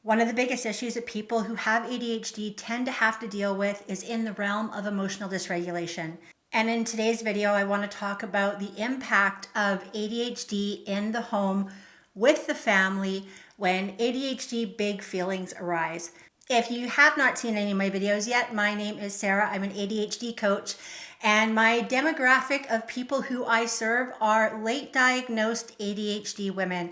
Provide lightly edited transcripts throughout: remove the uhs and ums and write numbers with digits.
One of the biggest issues that people who have ADHD tend to have to deal with is in the realm of emotional dysregulation. And in today's video, I want to talk about the impact of ADHD in the home with the family when ADHD big feelings arise. If you have not seen any of my videos yet, my name is Sara. I'm an ADHD coach, and my demographic of people who I serve are late diagnosed ADHD women.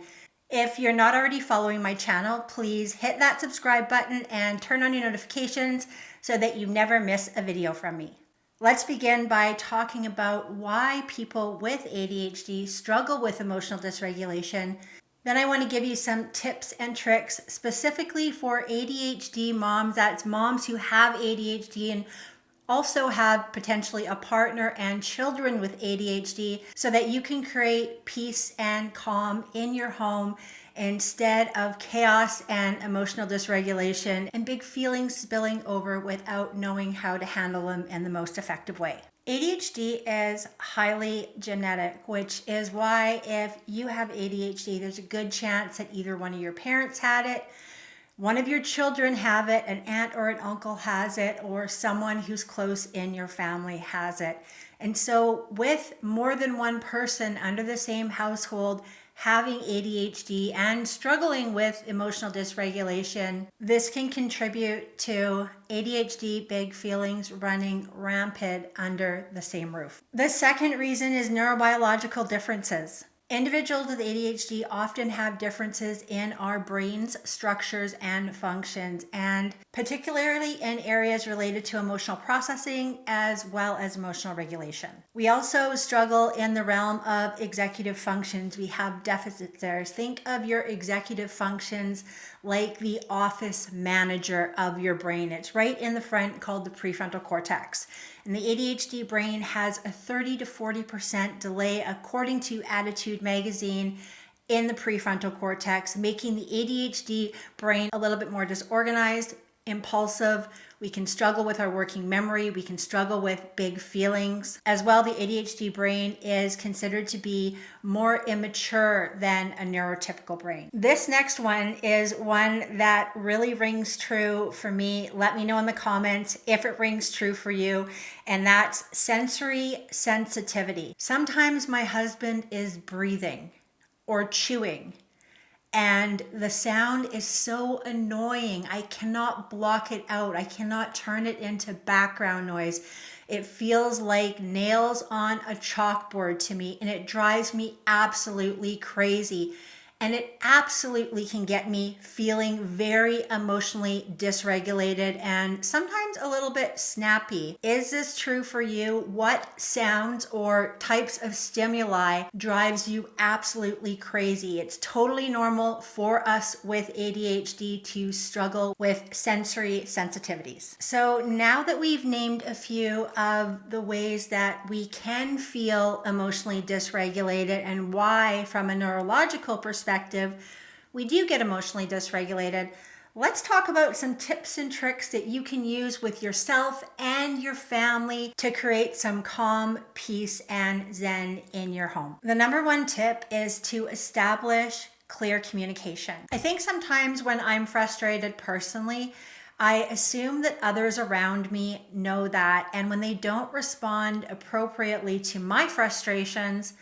If you're not already following my channel, please hit that subscribe button and turn on your notifications so that you never miss a video from me. Let's begin by talking about why people with ADHD struggle with emotional dysregulation. Then I want to give you some tips and tricks specifically for ADHD moms. That's moms who have ADHD and also have potentially a partner and children with ADHD, so that you can create peace and calm in your home instead of chaos and emotional dysregulation and big feelings spilling over without knowing how to handle them in the most effective way. ADHD is highly genetic, which is why if you have ADHD, there's a good chance that either one of your parents had it, one of your children have it, an aunt or an uncle has it, or someone who's close in your family has it. And so with more than one person under the same household having ADHD and struggling with emotional dysregulation, this can contribute to ADHD big feelings running rampant under the same roof. The second reason is neurobiological differences. Individuals with ADHD often have differences in our brain's structures and functions, and particularly in areas related to emotional processing as well as emotional regulation. We also struggle in the realm of executive functions. We have deficits there. Think of your executive functions like the office manager of your brain. It's right in the front, called the prefrontal cortex. And the ADHD brain has a 30 to 40% delay, according to Attitude magazine, in the prefrontal cortex, making the ADHD brain a little bit more disorganized, impulsive. We can struggle with our working memory. We can struggle with big feelings. As well, the ADHD brain is considered to be more immature than a neurotypical brain. This next one is one that really rings true for me. Let me know in the comments if it rings true for you, and that's sensory sensitivity. Sometimes my husband is breathing or chewing, and the sound is so annoying. I cannot block it out. I cannot turn it into background noise. It feels like nails on a chalkboard to me, and it drives me absolutely crazy. And it absolutely can get me feeling very emotionally dysregulated and sometimes a little bit snappy. Is this true for you? What sounds or types of stimuli drives you absolutely crazy? It's totally normal for us with ADHD to struggle with sensory sensitivities. So now that we've named a few of the ways that we can feel emotionally dysregulated and why, from a neurological perspective, we do get emotionally dysregulated, let's talk about some tips and tricks that you can use with yourself and your family to create some calm, peace, and zen in your home. The number one tip is to establish clear communication. I think sometimes when I'm frustrated personally, I assume that others around me know that, and when they don't respond appropriately to my frustrations,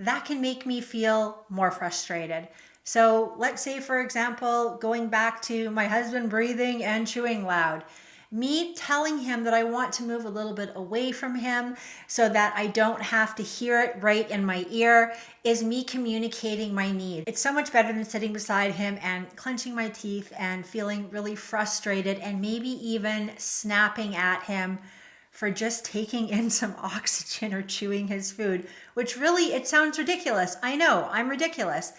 that can make me feel more frustrated. So let's say, for example, going back to my husband breathing and chewing loud, me telling him that I want to move a little bit away from him so that I don't have to hear it right in my ear is me communicating my need. It's so much better than sitting beside him and clenching my teeth and feeling really frustrated and maybe even snapping at him for just taking in some oxygen or chewing his food, which really, it sounds ridiculous. I know, I'm ridiculous.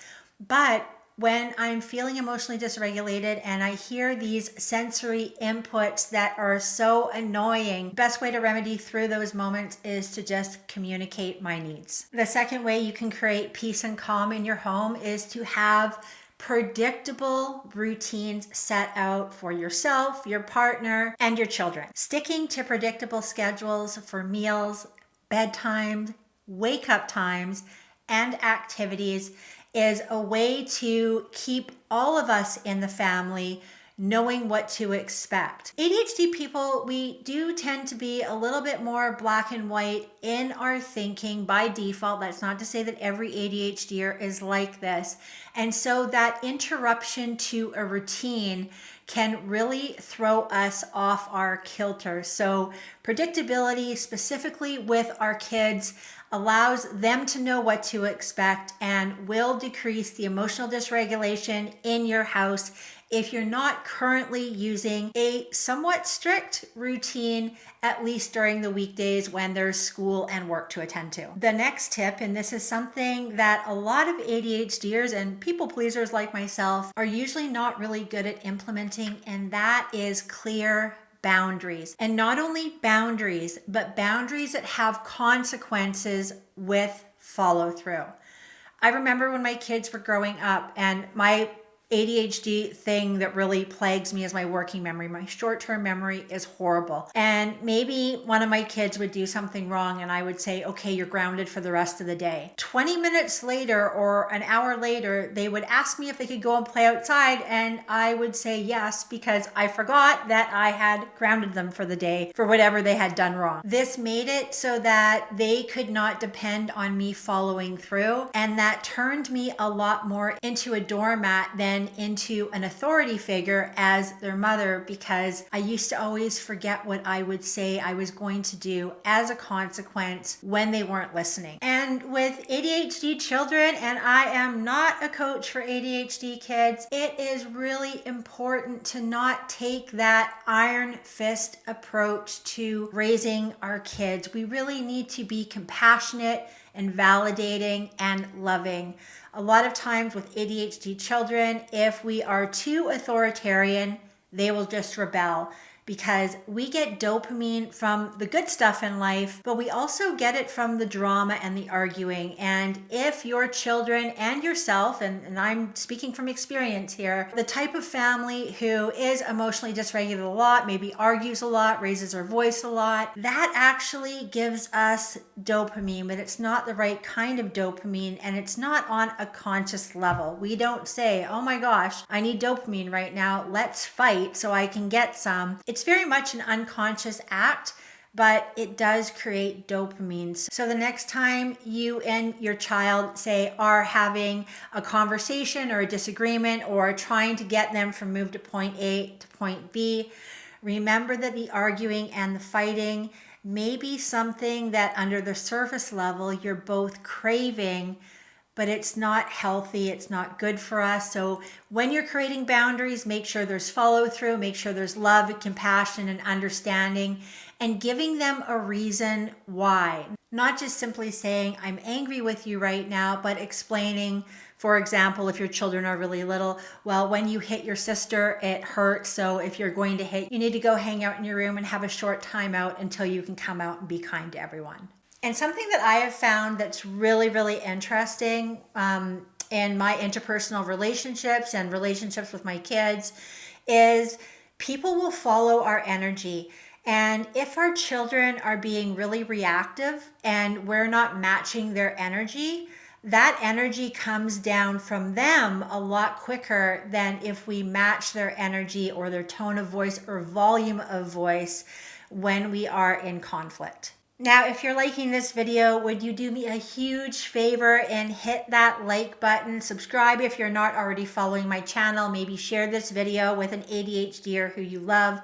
But when I'm feeling emotionally dysregulated and I hear these sensory inputs that are so annoying, best way to remedy through those moments is to just communicate my needs. The second way you can create peace and calm in your home is to have predictable routines set out for yourself, your partner, and your children. Sticking to predictable schedules for meals, bedtime, wake up times, and activities is a way to keep all of us in the family knowing what to expect. ADHD people, we do tend to be a little bit more black and white in our thinking by default. That's not to say that every ADHDer is like this. And so that interruption to a routine can really throw us off our kilter. So predictability, specifically with our kids, allows them to know what to expect and will decrease the emotional dysregulation in your house if you're not currently using a somewhat strict routine, at least during the weekdays when there's school and work to attend to. The next tip, and this is something that a lot of ADHDers and people pleasers like myself are usually not really good at implementing, and that is clear boundaries. And not only boundaries, but boundaries that have consequences with follow through. I remember when my kids were growing up, and my ADHD thing that really plagues me is my working memory. My short-term memory is horrible. And maybe one of my kids would do something wrong and I would say, okay, you're grounded for the rest of the day. 20 minutes later or an hour later, they would ask me if they could go and play outside, and I would say yes, because I forgot that I had grounded them for the day for whatever they had done wrong. This made it so that they could not depend on me following through, and that turned me a lot more into a doormat than into an authority figure as their mother, because I used to always forget what I would say I was going to do as a consequence when they weren't listening. And with ADHD children, and I am not a coach for ADHD kids, it is really important to not take that iron fist approach to raising our kids. We really need to be compassionate and validating and loving. A lot of times with ADHD children, if we are too authoritarian, they will just rebel, because we get dopamine from the good stuff in life, but we also get it from the drama and the arguing. And if your children and yourself, and I'm speaking from experience here, the type of family who is emotionally dysregulated a lot, maybe argues a lot, raises their voice a lot, that actually gives us dopamine, but it's not the right kind of dopamine, and it's not on a conscious level. We don't say, oh my gosh, I need dopamine right now, let's fight so I can get some. It's very much an unconscious act, but it does create dopamine. So the next time you and your child, say, are having a conversation or a disagreement, or trying to get them from move to point A to point B, remember that the arguing and the fighting may be something that under the surface level you're both craving, but it's not healthy, it's not good for us. So when you're creating boundaries, make sure there's follow through, make sure there's love and compassion and understanding, and giving them a reason why. Not just simply saying, I'm angry with you right now, but explaining, for example, if your children are really little, well, when you hit your sister, it hurts. So if you're going to hit, you need to go hang out in your room and have a short time out until you can come out and be kind to everyone. And something that I have found that's really, really interesting in my interpersonal relationships and relationships with my kids is people will follow our energy. And if our children are being really reactive and we're not matching their energy, that energy comes down from them a lot quicker than if we match their energy or their tone of voice or volume of voice when we are in conflict. Now, if you're liking this video, would you do me a huge favor and hit that like button? Subscribe if you're not already following my channel. Maybe share this video with an ADHDer who you love.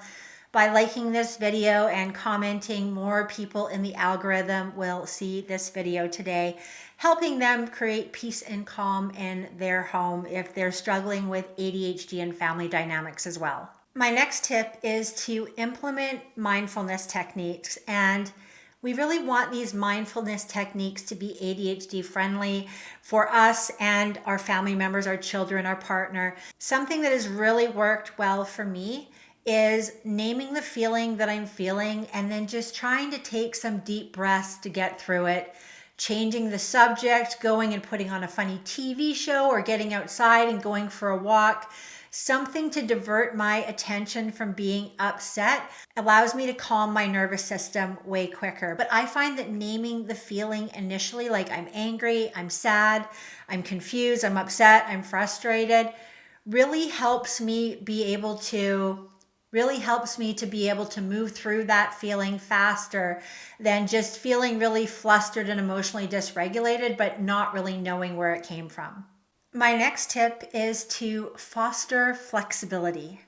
By liking this video and commenting, more people in the algorithm will see this video today, helping them create peace and calm in their home if they're struggling with ADHD and family dynamics as well. My next tip is to implement mindfulness techniques, and we really want these mindfulness techniques to be ADHD friendly for us and our family members, our children, our partner. Something that has really worked well for me is naming the feeling that I'm feeling and then just trying to take some deep breaths to get through it. Changing the subject, going and putting on a funny TV show, or getting outside and going for a walk. Something to divert my attention from being upset allows me to calm my nervous system way quicker. But I find that naming the feeling initially, like I'm angry, I'm sad, I'm confused, I'm upset, I'm frustrated, really helps me to be able to move through that feeling faster than just feeling really flustered and emotionally dysregulated, but not really knowing where it came from. My next tip is to foster flexibility.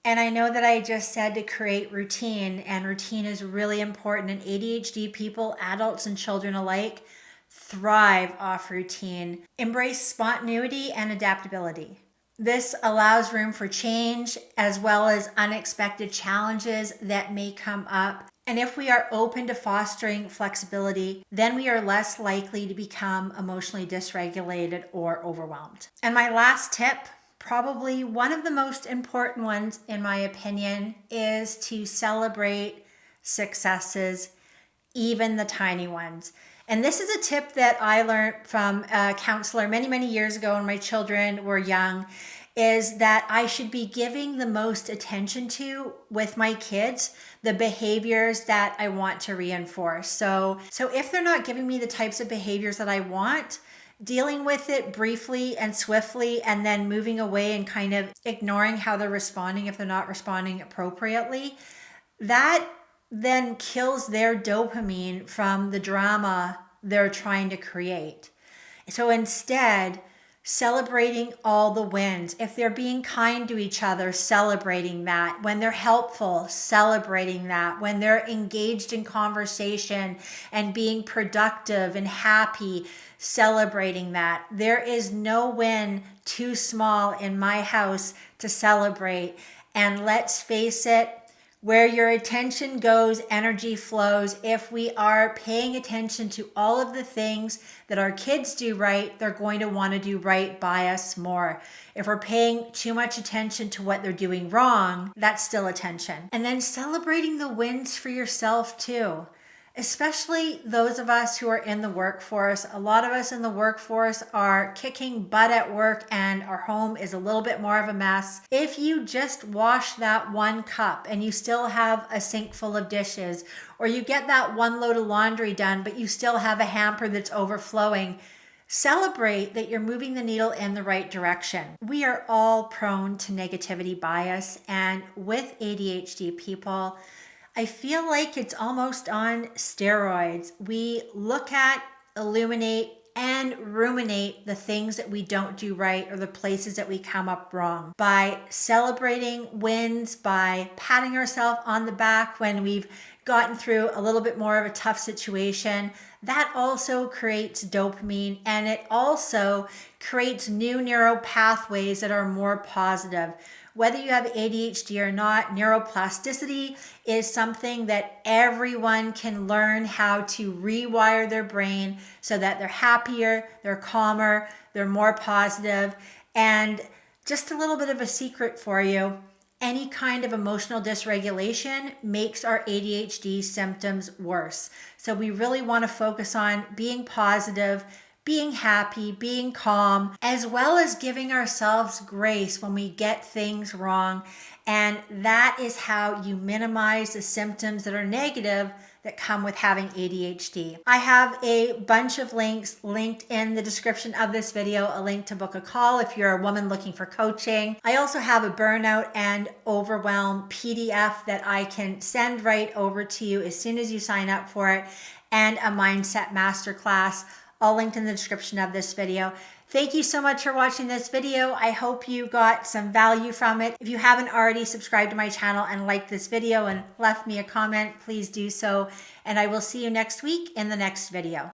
And I know that I just said to create routine, and routine is really important. And ADHD people, adults and children alike, thrive off routine. Embrace spontaneity and adaptability. This allows room for change as well as unexpected challenges that may come up. And if we are open to fostering flexibility, then we are less likely to become emotionally dysregulated or overwhelmed. And my last tip, probably one of the most important ones in my opinion, is to celebrate successes, even the tiny ones. And this is a tip that I learned from a counselor many, many years ago when my children were young, is that I should be giving the most attention to with my kids the behaviors that I want to reinforce. So if they're not giving me the types of behaviors that I want, dealing with it briefly and swiftly and then moving away and kind of ignoring how they're responding if they're not responding appropriately, that then kills their dopamine from the drama they're trying to create. So instead, celebrating all the wins. If they're being kind to each other, celebrating that. When they're helpful, celebrating that. When they're engaged in conversation and being productive and happy, celebrating that. There is no win too small in my house to celebrate. And let's face it, where your attention goes, energy flows. If we are paying attention to all of the things that our kids do right, they're going to want to do right by us more. If we're paying too much attention to what they're doing wrong, that's still attention. And then celebrating the wins for yourself too. Especially those of us who are in the workforce. A lot of us in the workforce are kicking butt at work and our home is a little bit more of a mess. If you just wash that one cup and you still have a sink full of dishes, or you get that one load of laundry done, but you still have a hamper that's overflowing, celebrate that you're moving the needle in the right direction. We are all prone to negativity bias, and with ADHD people, I feel like it's almost on steroids. We look at, illuminate, and ruminate the things that we don't do right or the places that we come up wrong. By celebrating wins, by patting ourselves on the back when we've gotten through a little bit more of a tough situation, that also creates dopamine, and it also creates new neural pathways that are more positive. Whether you have ADHD or not, neuroplasticity is something that everyone can learn how to rewire their brain so that they're happier, they're calmer, they're more positive. And just a little bit of a secret for you, any kind of emotional dysregulation makes our ADHD symptoms worse. So we really want to focus on being positive, being happy, being calm, as well as giving ourselves grace when we get things wrong. And that is how you minimize the symptoms that are negative that come with having ADHD. I have a bunch of links linked in the description of this video, a link to book a call if you're a woman looking for coaching. I also have a Burnout and Overwhelm PDF that I can send right over to you as soon as you sign up for it, and a mindset masterclass, all linked in the description of this video. Thank you so much for watching this video. I hope you got some value from it. If you haven't already subscribed to my channel and liked this video and left me a comment, please do so. And I will see you next week in the next video.